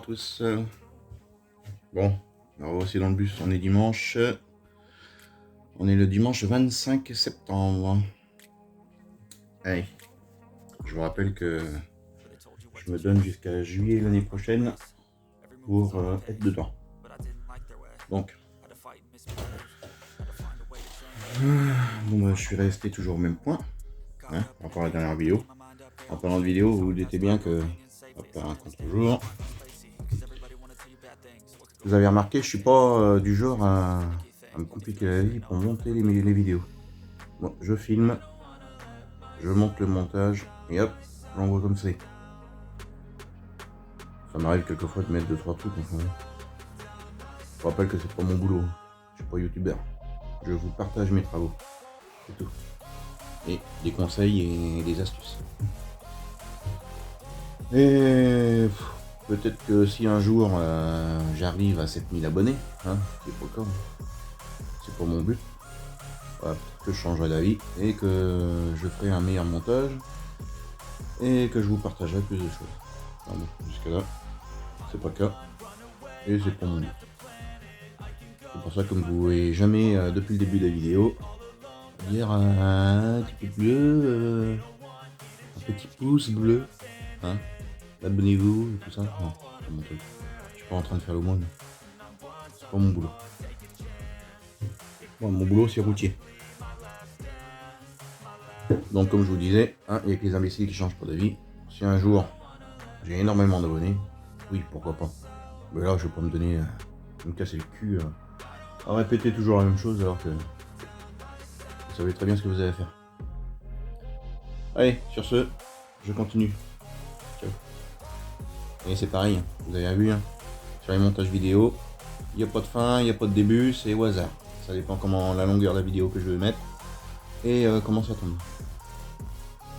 tous. Bon, alors aussi dans le bus, on est dimanche. On est le dimanche 25 septembre. Allez, je vous rappelle que je me donne jusqu'à juillet l'année prochaine pour être dedans. Donc, bon, je suis resté toujours au même point, hein, par rapport à la dernière vidéo. En parlant de vidéo, vous vous doutez bien que, hop là, un contre-jour. Vous avez remarqué, je suis pas du genre à me compliquer la vie pour monter les vidéos. Bon, je filme, je monte le montage et hop, j'envoie comme c'est. Ça m'arrive quelquefois de mettre 2-3 trucs enfin. Je vous rappelle que c'est pas mon boulot, je suis pas youtubeur. Je vous partage mes travaux, c'est tout. Et des conseils et des astuces. Et peut-être que si un jour j'arrive à 7000 abonnés, hein, c'est pas le cas, c'est pas mon but. Voilà, peut-être que je changerai d'avis et que je ferai un meilleur montage et que je vous partagerai plus de choses. Enfin bon, jusqu'à là, c'est pas le cas et c'est pas mon but. C'est pour ça que comme vous voyez jamais depuis le début de la vidéo, dire un petit peu bleu, un petit pouce bleu, hein, abonnez-vous et tout ça. Non, c'est pas mon truc. Je suis pas en train de faire le moine. C'est pas mon boulot. Bon, mon boulot c'est routier. Donc comme je vous disais, hein, il y a que les imbéciles qui changent pas d'avis. Si un jour j'ai énormément d'abonnés, oui pourquoi pas. Mais là je vais pas me donner, me casser le cul à répéter toujours la même chose alors que vous savez très bien ce que vous allez faire. Allez, sur ce, je continue. Ciao. Et c'est pareil, vous avez vu, hein, sur les montages vidéo, il n'y a pas de fin, il n'y a pas de début, c'est au hasard. Ça dépend comment la longueur de la vidéo que je vais mettre et comment ça tombe.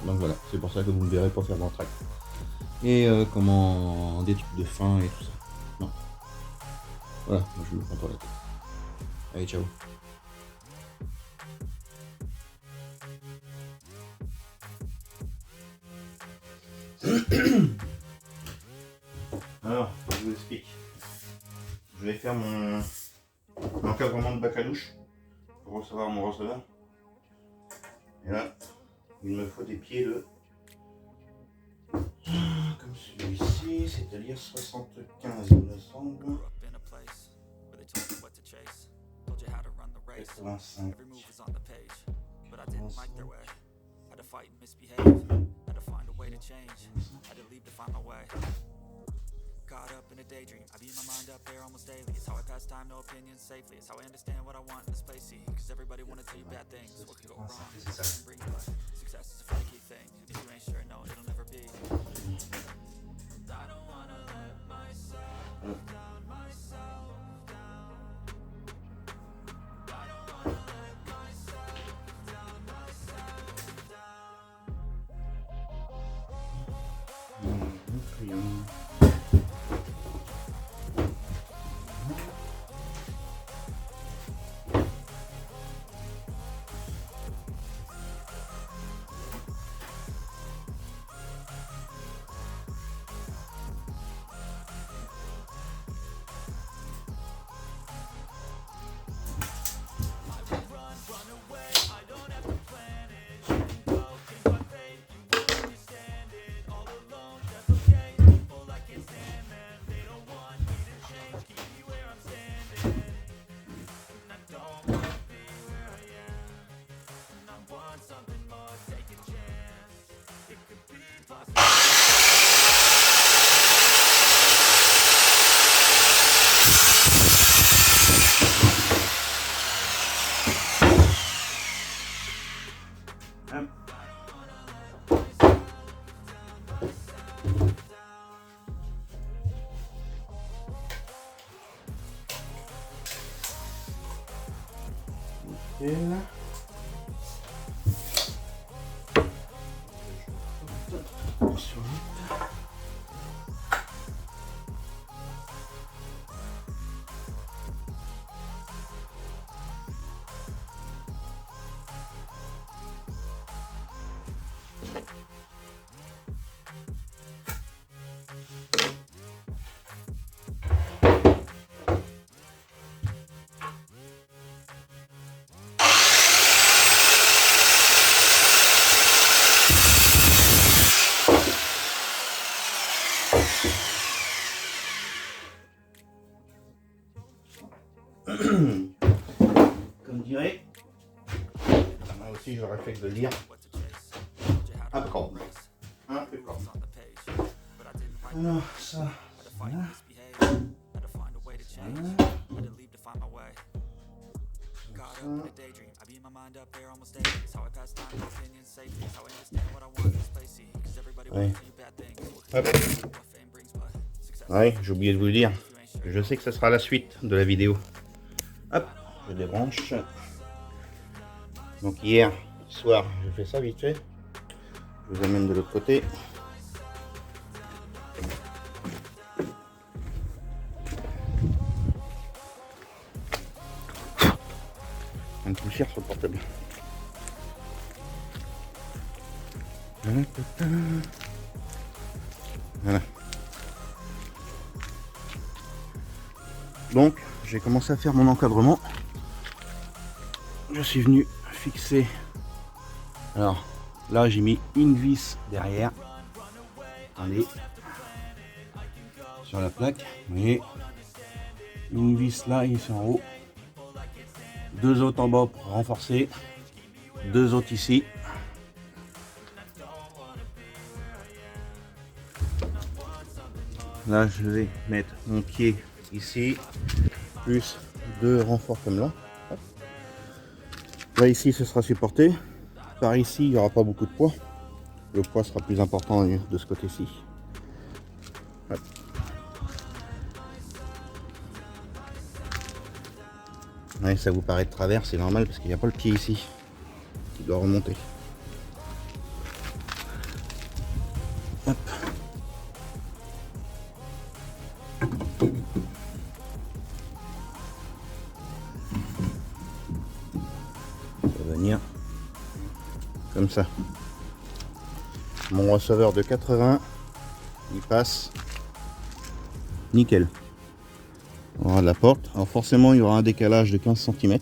Donc voilà, c'est pour ça que vous ne me verrez pas faire d'entraque. Et comment des trucs de fin et tout ça. Non. Voilà, moi je me prends pas la tête. Allez, ciao. Alors, je vous explique. Je vais faire mon encadrement de bac à douche pour recevoir mon receveur. Et là, il me faut des pieds de comme celui-ci, c'est-à-dire 75 il me semble. 85. 85. Caught up in a daydream, I beat my mind up there almost daily. It's how I pass time, no opinions safely. It's how I understand what I want in this place, see. Cause everybody wanna tell you bad things. What could go wrong? Bring you life. Success is a flaky thing. If you ain't sure, no, it'll never be. I don't wanna let myself down, myself down. I don't wanna let myself down, myself down. Nickel. aussi, je le réflexe de le dire. Impeccable. Impeccable. Alors, ça. Voilà. Ouais. Hop. Ouais, j'ai oublié de vous le dire. Je sais que ce sera la suite de la vidéo. Hop, je débranche. Donc hier soir, j'ai fait ça vite fait. Je vous amène de l'autre côté. Un poussière sur le portable. Voilà. Donc, j'ai commencé à faire mon encadrement. Je suis venu fixer. Alors, là, j'ai mis une vis derrière. Attendez. Sur la plaque. Vous voyez. Une vis là, ici en haut. Deux autres en bas pour renforcer. Deux autres ici. Là, je vais mettre mon pied ici, plus deux renforts comme là. Hop. Là, ici, ce sera supporté. Par ici, il n'y aura pas beaucoup de poids. Le poids sera plus important de ce côté-ci. Ouais, ça vous paraît de travers, c'est normal parce qu'il n'y a pas le pied ici qui doit remonter. Hop. Ça va venir comme ça. Mon receveur de 80, il passe nickel. On aura la porte. Alors forcément, il y aura un décalage de 15 cm.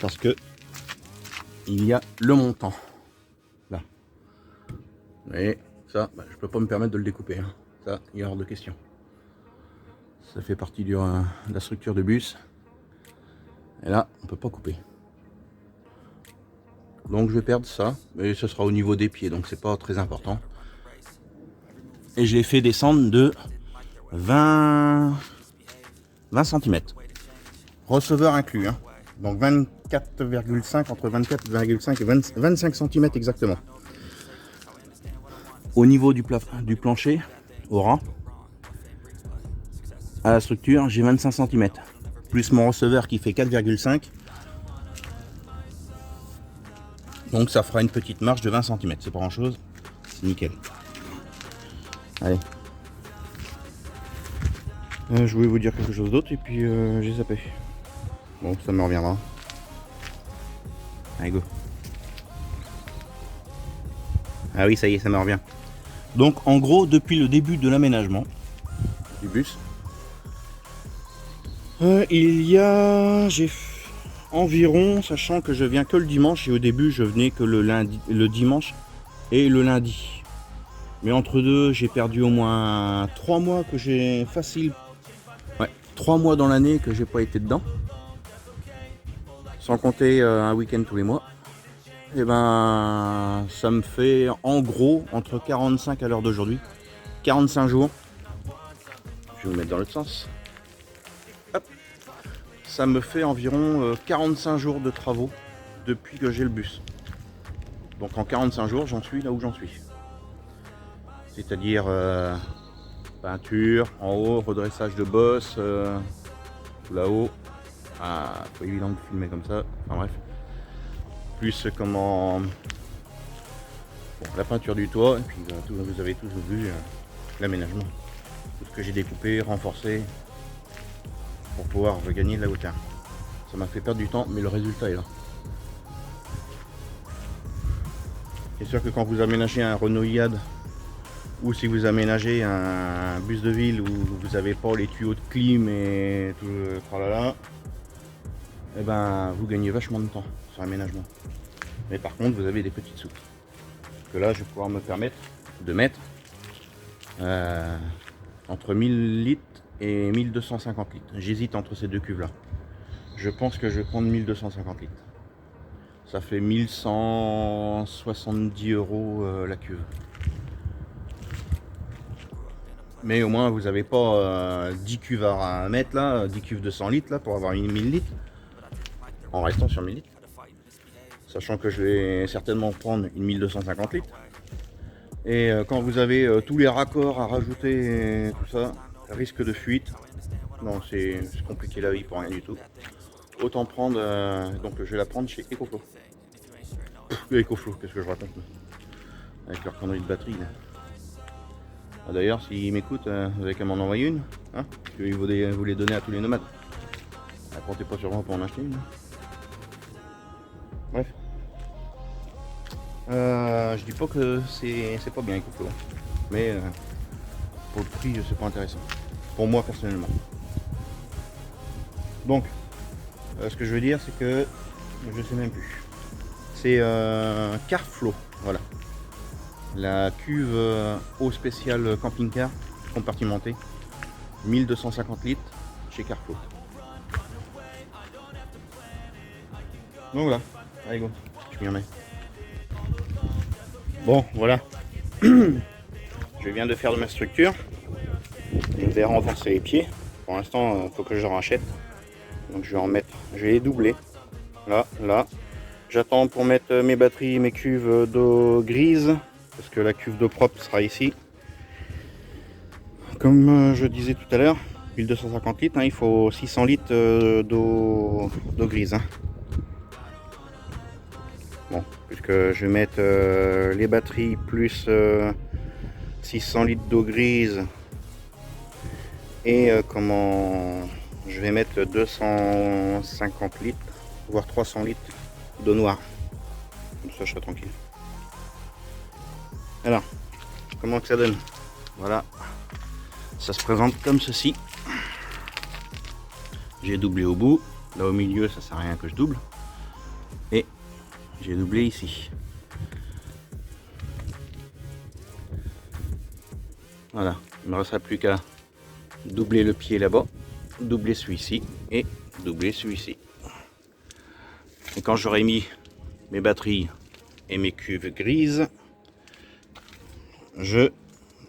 Parce que il y a le montant. Là. Et ça, bah, je peux pas me permettre de le découper. Hein. Ça, il y a hors de question. Ça fait partie de la structure de bus. Et là, on peut pas couper. Donc je vais perdre ça. Mais ce sera au niveau des pieds, donc c'est pas très important. Et je l'ai fait descendre de 20 cm. Receveur inclus. Hein. Donc 24,5, entre 24,5 et 25 cm exactement. Au niveau du plancher, au ras, à la structure, j'ai 25 cm. Plus mon receveur qui fait 4,5. Donc ça fera une petite marge de 20 cm. C'est pas grand chose. C'est nickel. Allez. Je voulais vous dire quelque chose d'autre et puis j'ai zappé. Bon, ça me reviendra. Allez, go. Ah oui, ça y est, ça me revient. Donc en gros, depuis le début de l'aménagement du bus, il y a... J'ai environ, sachant que je viens que le dimanche et au début je venais que le dimanche et le lundi. Mais entre deux, j'ai perdu au moins 3 mois que j'ai facile. Ouais, 3 mois dans l'année que j'ai pas été dedans. Sans compter un week-end tous les mois. Et ben ça me fait en gros entre 45 à l'heure d'aujourd'hui. 45 jours. Je vais vous mettre dans l'autre sens. Hop. Ça me fait environ 45 jours de travaux depuis que j'ai le bus. Donc en 45 jours, j'en suis là où j'en suis. C'est-à-dire peinture en haut, redressage de bosse tout là-haut. Ah, pas évident de filmer comme ça. Enfin bref. Plus comment la peinture du toit et puis vous avez tous vu l'aménagement. Tout ce que j'ai découpé, renforcé pour pouvoir gagner de la hauteur. Ça m'a fait perdre du temps, mais le résultat est là. C'est sûr que quand vous aménagez un Renault IAD ou si vous aménagez un bus de ville où vous n'avez pas les tuyaux de clim et tout le tralala, et ben vous gagnez vachement de temps sur l'aménagement. Mais par contre, vous avez des petites sous. Parce que là, je vais pouvoir me permettre de mettre entre 1000 litres et 1250 litres. J'hésite entre ces deux cuves là. Je pense que je vais prendre 1250 litres. Ça fait 1170 € la cuve. Mais au moins vous n'avez pas 10 cuves à mettre là, 10 cuves de 100 litres là pour avoir une 1000 litres. En restant sur 1000 litres. Sachant que je vais certainement prendre une 1250 litres. Et quand vous avez tous les raccords à rajouter et tout ça, risque de fuite. Non, c'est compliqué la vie pour rien du tout. Autant prendre, donc je vais la prendre chez EcoFlow. EcoFlow, qu'est-ce que je raconte avec leur connerie de batterie là. Ah, d'ailleurs, s'ils m'écoutent, vous avez qu'à m'en envoyer une, hein, parce que vous les donnez à tous les nomades. Comptez pas sur moi pour en acheter une. Bref. Je dis pas que c'est pas bien EcoFlow, mais pour le prix, c'est pas intéressant. Pour moi personnellement. Donc, ce que je veux dire, c'est que je sais même plus. C'est Carflow, voilà. La cuve eau spéciale camping-car compartimentée, 1250 litres chez Carflow. Donc voilà, allez go, je m'y remets. Bon, voilà. Je viens de faire de ma structure. Je vais renforcer les pieds. Pour l'instant, il faut que je rachète. Donc je vais en mettre, je vais les doubler. Là. J'attends pour mettre mes batteries, mes cuves d'eau grise. Parce que la cuve d'eau propre sera ici. Comme je disais tout à l'heure, 1250 litres, hein, il faut 600 litres d'eau grise. Hein. Bon, puisque je vais mettre les batteries plus 600 litres d'eau grise. Et comment je vais mettre 250 litres, voire 300 litres d'eau noire. Comme ça, je serai tranquille. Alors, comment que ça donne? Voilà, ça se présente comme ceci. J'ai doublé au bout. Là au milieu, ça sert à rien que je double. Et j'ai doublé ici. Voilà, il ne me restera plus qu'à doubler le pied là-bas, doubler celui-ci et doubler celui-ci. Et quand j'aurai mis mes batteries et mes cuves grises, je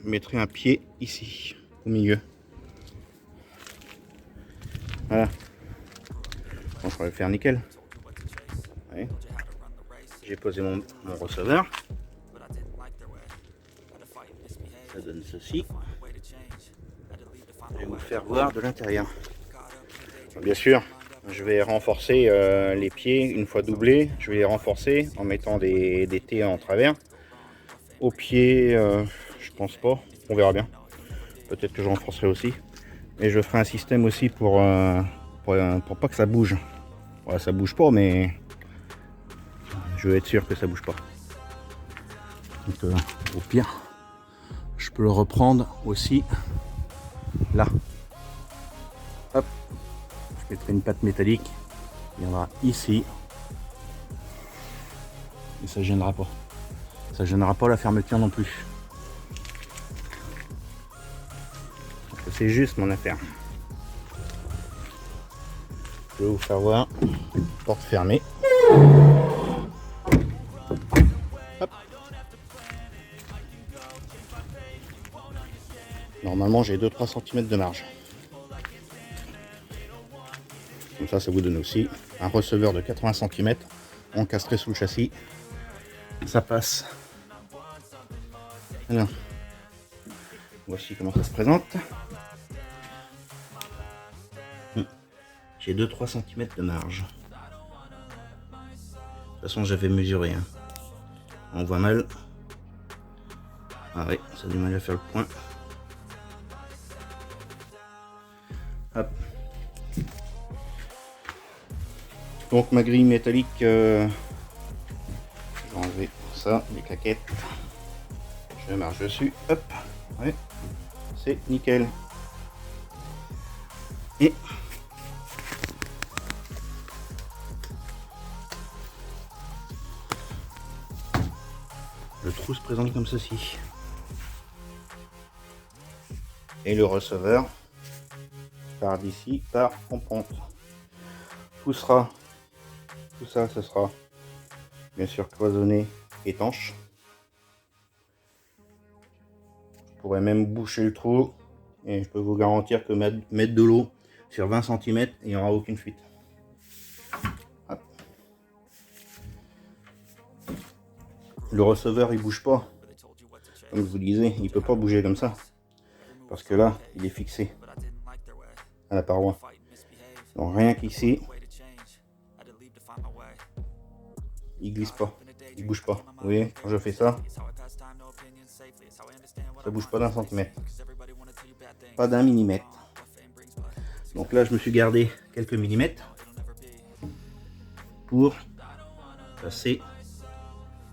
mettrai un pied ici, au milieu. Voilà. Bon, je vais le faire nickel. Ouais. J'ai posé mon receveur. Ça donne ceci. Je vais vous faire voir de l'intérieur. Bien sûr, je vais renforcer les pieds une fois doublés. Je vais les renforcer en mettant des T en travers. Au pied, je pense pas. On verra bien. Peut-être que je renforcerai aussi. Et je ferai un système aussi pour pas que ça bouge. Voilà, ça bouge pas, mais je veux être sûr que ça bouge pas. Donc, au pire, je peux le reprendre aussi là. Hop, je mettrai une patte métallique. Il viendra ici. Et ça gênera pas. Ça gênera pas la fermeture non plus. C'est juste mon affaire. Je vais vous faire voir. Porte fermée. Hop. Normalement j'ai 2-3 cm de marge. Comme ça vous donne aussi un receveur de 80 cm encastré sous le châssis. Ça passe. Alors, voici comment ça se présente. J'ai 2-3 cm de marge. De toute façon j'avais mesuré. Hein. On voit mal. Ah oui, ça a du mal à faire le point. Hop. Donc ma grille métallique, je vais enlever ça, les claquettes. Je marche dessus, hop, ouais, c'est nickel. Et le trou se présente comme ceci. Et le receveur part d'ici, part en pente. tout ça, ce sera bien sûr cloisonné, étanche. Je pourrais même boucher le trou et je peux vous garantir que mettre de l'eau sur 20 cm, il n'y aura aucune fuite. Hop. Le receveur il bouge pas, comme je vous disais, il peut pas bouger comme ça parce que là il est fixé à la paroi. Donc rien qu'ici, il glisse pas, il bouge pas. Vous voyez, quand je fais ça, ça bouge pas d'un centimètre, pas d'un millimètre. Donc là je me suis gardé quelques millimètres pour passer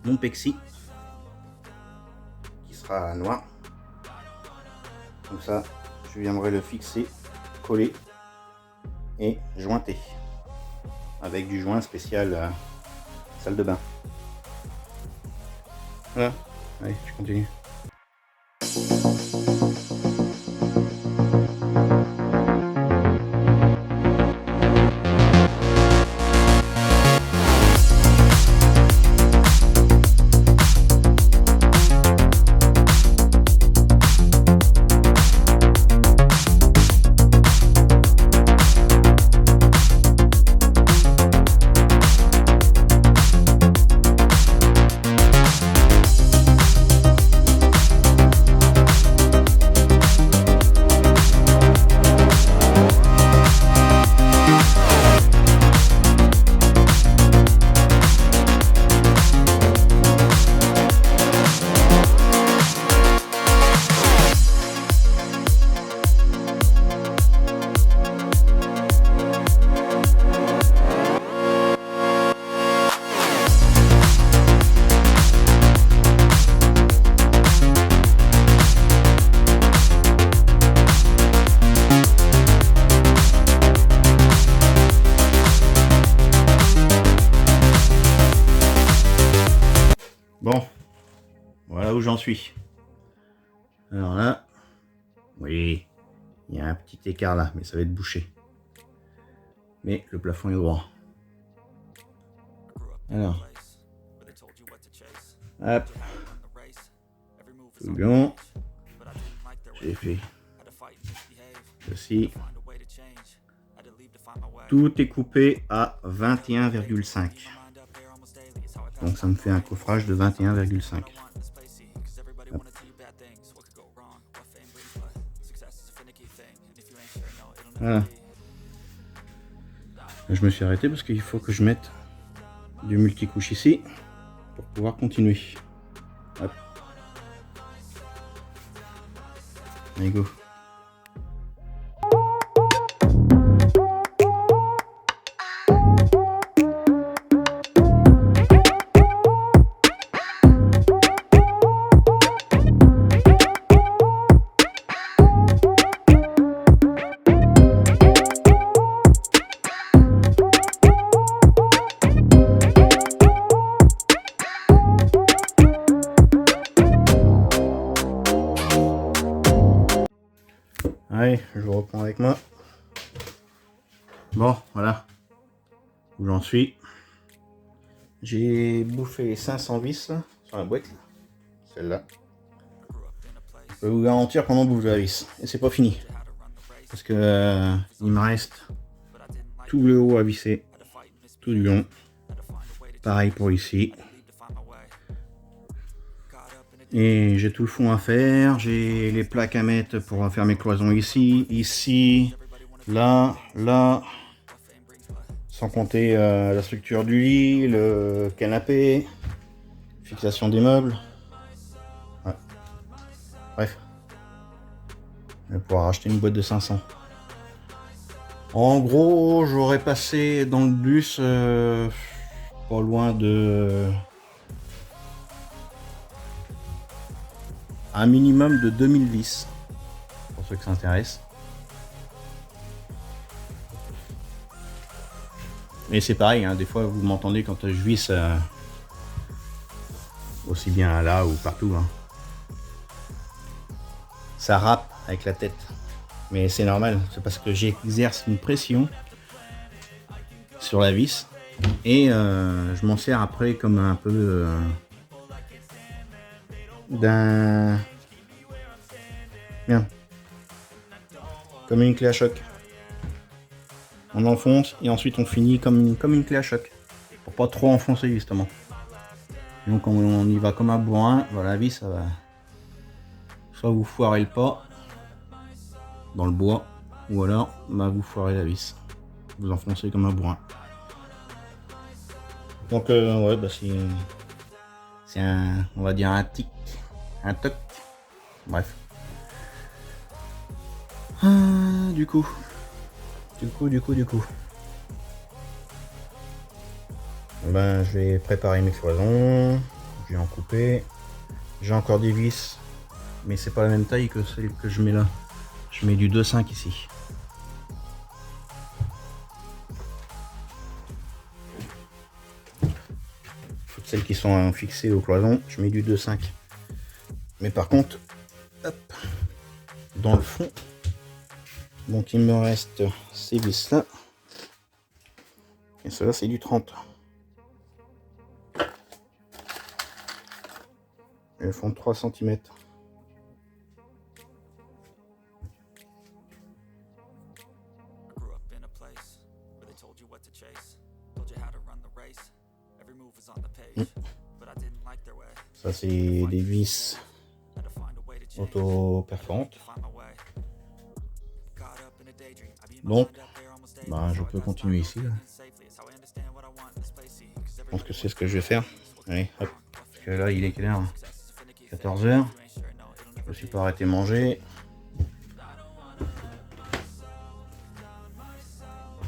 mon pexi qui sera noir. Comme ça je viendrai le fixer, coller et jointer avec du joint spécial salle de bain. Voilà, allez, je continue. Bon, voilà où j'en suis. Alors là, oui, il y a un petit écart là, mais ça va être bouché. Mais le plafond est droit. Alors, hop, tout bon. J'ai fait ceci. Tout est coupé à 21,5. Donc ça me fait un coffrage de 21,5. Voilà. Je me suis arrêté parce qu'il faut que je mette du multicouche ici pour pouvoir continuer. Hop. Allez, go. Allez, je vous reprends avec moi. Bon, voilà où j'en suis. J'ai bouffé les 500 vis là, sur la boîte, celle-là. Je peux vous garantir qu'on en bouffe de la vis. Et c'est pas fini. Parce que il me reste tout le haut à visser, tout du long. Pareil pour ici. Et j'ai tout le fond à faire, j'ai les plaques à mettre pour faire mes cloisons ici, ici, là, là, sans compter la structure du lit, le canapé, fixation des meubles. Ouais. Bref, je vais pouvoir acheter une boîte de 500. En gros, j'aurais passé dans le bus pas loin de... un minimum de 2000 vis, pour ceux que ça intéresse. Et c'est pareil, hein, des fois vous m'entendez quand je visse aussi bien là ou partout. Hein. Ça râpe avec la tête. Mais c'est normal, c'est parce que j'exerce une pression sur la vis. Et je m'en sers après comme un peu d'un... Bien. Comme une clé à choc. On enfonce et ensuite on finit comme une clé à choc. Pour pas trop enfoncer justement. Donc on y va comme un bourrin. Voilà, la vis, ça va... Soit vous foirez le pas dans le bois, ou alors bah, vous foirez la vis. Vous enfoncez comme un bourrin. Donc ouais, bah c'est un, on va dire un tic, un toc. Bref. Du coup. Ben, je vais préparer mes cloisons. Je vais en couper. J'ai encore des vis, mais c'est pas la même taille que celle que je mets là. Je mets du 2,5 ici. Toutes celles qui sont fixées aux cloisons, je mets du 2,5. Mais par contre, hop, dans le fond, donc il me reste ces vis là. Et cela c'est du 30. Elles font 3 cm. Ça c'est des vis auto-perforantes. Donc, bah, je peux continuer ici. Là. Je pense que c'est ce que je vais faire. Allez, hop. Parce que là, il est quelle heure? 14 h. Je me suis pas arrêté manger.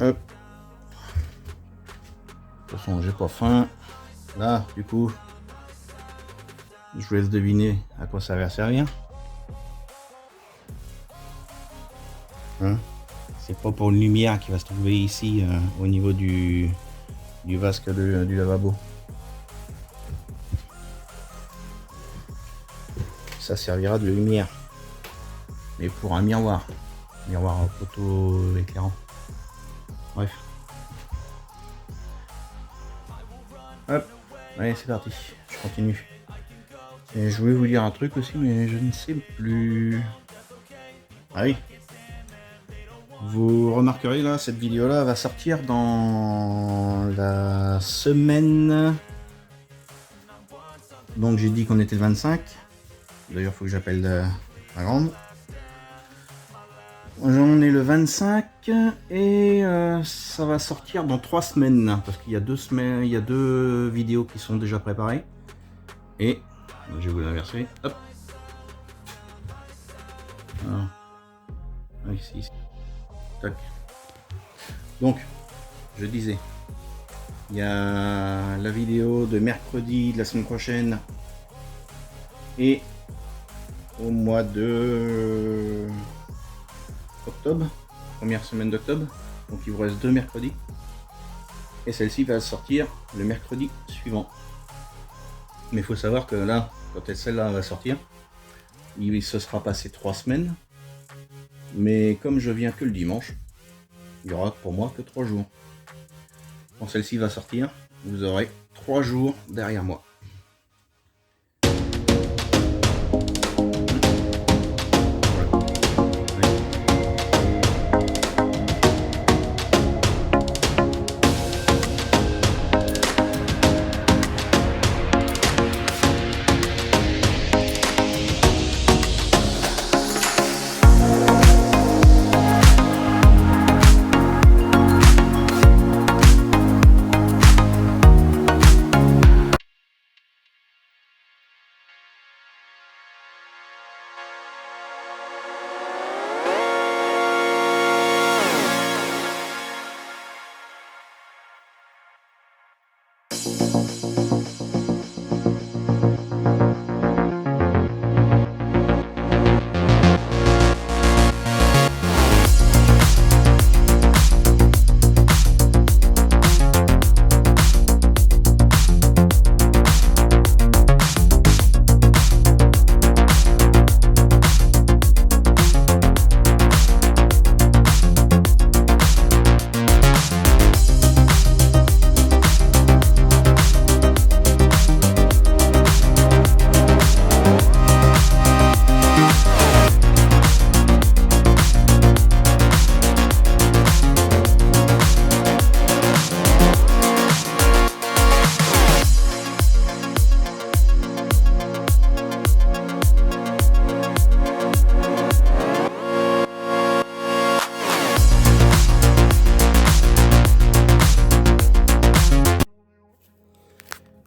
Hop. De toute façon, j'ai pas faim. Là, du coup, je vous laisse deviner à quoi ça va servir. Hein? C'est pas pour une lumière qui va se trouver ici au niveau du vasque du lavabo. Ça servira de lumière, mais pour un miroir auto éclairant. Bref. Hop, allez c'est parti, je continue. Et je voulais vous dire un truc aussi, mais je ne sais plus. Ah oui. Vous remarquerez là, cette vidéo là va sortir dans la semaine. Donc j'ai dit qu'on était le 25. D'ailleurs il faut que j'appelle la grande. On est le 25 et ça va sortir dans 3 semaines. Parce qu'il y a 2 semaines, il y a 2 vidéos qui sont déjà préparées. Et je vais vous l'inverser. Hop. Alors, ici. Tac. Donc, je disais, il y a la vidéo de mercredi de la semaine prochaine et au mois de octobre, première semaine d'octobre. Donc il vous reste 2 mercredis et celle-ci va sortir le mercredi suivant. Mais il faut savoir que là, quand celle-là va sortir, il se sera passé 3 semaines. Mais comme je viens que le dimanche, il y aura pour moi que 3 jours. Quand celle-ci va sortir, vous aurez 3 jours derrière moi.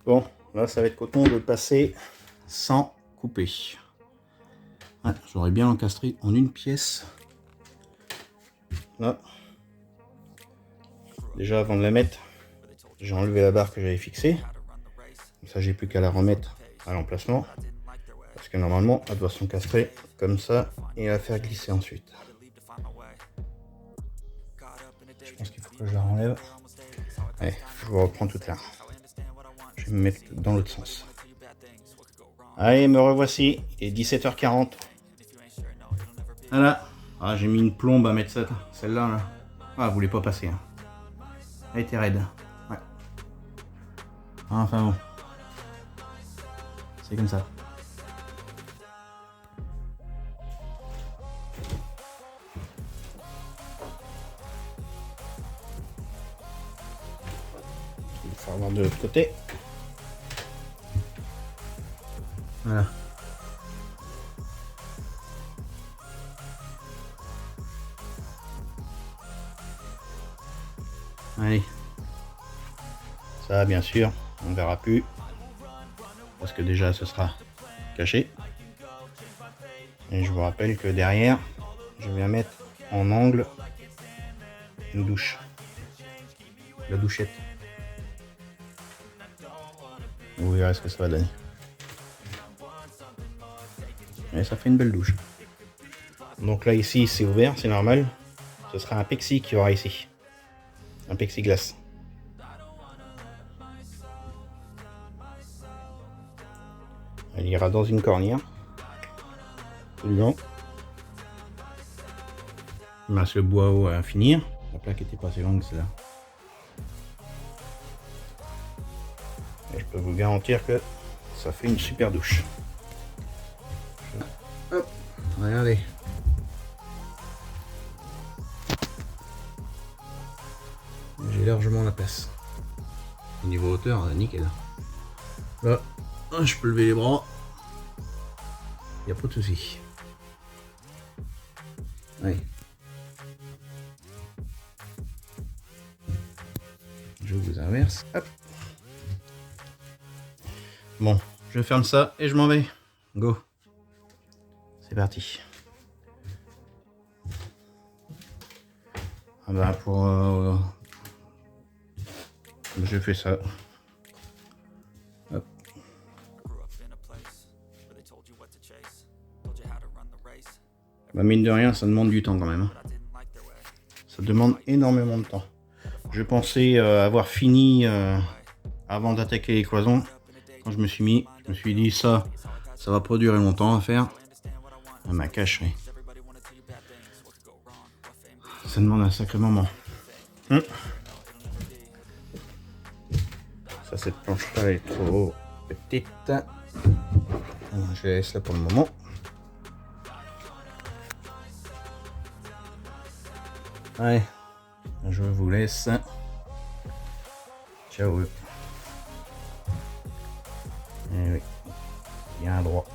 Bon, là ça va être coton de passer sans couper. Ouais, j'aurais bien encastré en une pièce. Là. Déjà avant de la mettre, j'ai enlevé la barre que j'avais fixée. Comme ça j'ai plus qu'à la remettre à l'emplacement. Parce que normalement elle doit s'encastrer comme ça et la faire glisser ensuite. Je pense qu'il faut que je la renlève. Allez, je vous reprends tout à l'heure. Je vais me mettre dans l'autre sens. Allez, me revoici. Il est 17h40. Voilà. Ah, j'ai mis une plombe à mettre celle-là. Là. Ah, elle voulait pas passer. Hein. Elle était raide. Ouais. Enfin bon. C'est comme ça. Il faut avoir de l'autre côté. Voilà. Allez. Ça, bien sûr, on ne verra plus. Parce que déjà, ce sera caché. Et je vous rappelle que derrière, je vais mettre en angle une douche. La douchette. Vous verrez ce que ça va donner. Et ça fait une belle douche. Donc là, ici, c'est ouvert, c'est normal. Ce sera un plexi qu'il y aura ici. Un plexiglas. Elle ira dans une cornière. Absolument. Il me reste le bois haut à finir. La plaque était pas assez longue, celle-là. Et je peux vous garantir que ça fait une super douche. Hop, regardez. J'ai largement la place. Au niveau hauteur, nickel. Là, je peux lever les bras. Il n'y a pas de souci. Allez. Je vous inverse. Hop. Bon, je ferme ça et je m'en vais. Go. C'est parti. Ah bah pour... je fais ça. Hop. Bah mine de rien, ça demande du temps quand même. Ça demande énormément de temps. Je pensais avoir fini avant d'attaquer les cloisons. Quand je me suis dit ça va pas durer longtemps à faire. Ah, ma cache, oui. Ça demande un sacré moment. Ça, cette planche-là est trop petite. Je la laisse là pour le moment. Allez, je vous laisse. Ciao. Eh oui, bien droit.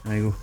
Allez, go.